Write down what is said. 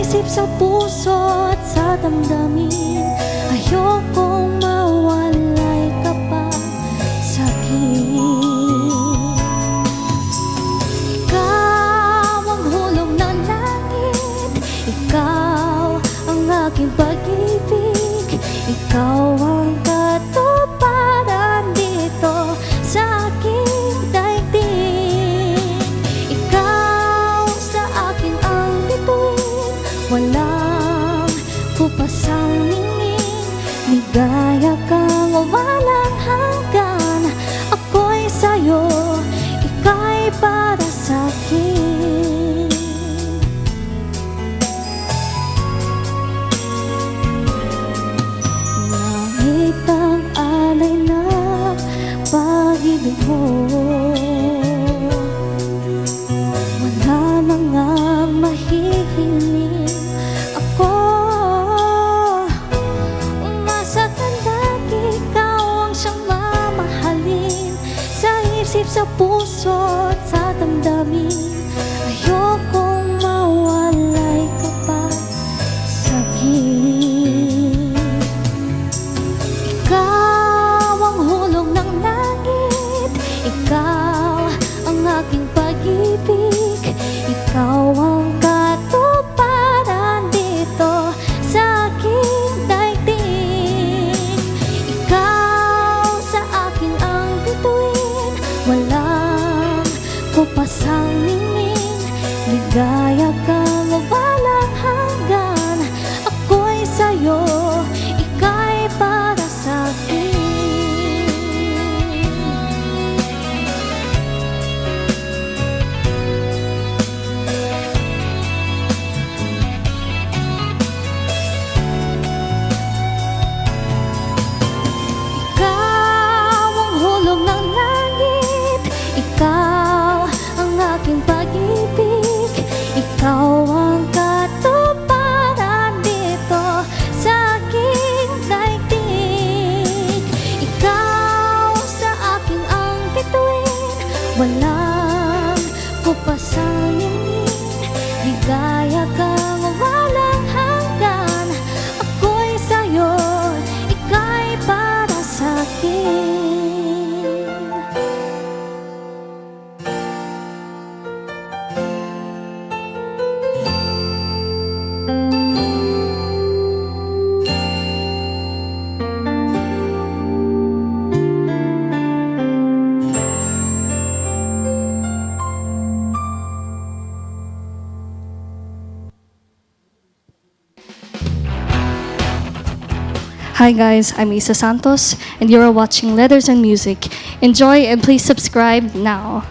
isip, sa puso at sa damdamin. Ayokong mawalay ka pa sa akin. Ikaw ang hulog ng langit, ikaw ang aking pag-ibig, ikaw ang katuparan dito sa aking daigdig. Ikaw sa akin ang bituin, walang kupasang ningning. Ligaya kang walang hanggan, ako'y sa'yo, ika'y para sa'kin. Langit ang alay na pag-ibig mo, wala mga mahihiling. Ako umasa ka lagi, ikaw ang siyang mamahalin. Sa isip, sa puso at sa damdamin. Ayokong mawalay ka pa sa akin. Ikaw ang hulog ng langit, ikaw ang aking pag-ibig, ikaw ang katuparan dito sa aking daigdig. Ikaw sa akin ang bituin, walang kupasang ningning. Ligaya kang walang hanggan, ako'y sa'yo, ika'y para sa'kin. Ikaw ang hulog ng langit, ikaw ang aking pag-ibig, ikaw ang katuparan dito sa aking daigdig. Ikaw sa akin ang bituin, walang kupasang ningning. Ligaya kang walang hanggan, ako'y sa'yo, ika'y para sa'kin. Hi guys, I'm Isa Santos and you're watching Letters and Music. Enjoy and please subscribe now.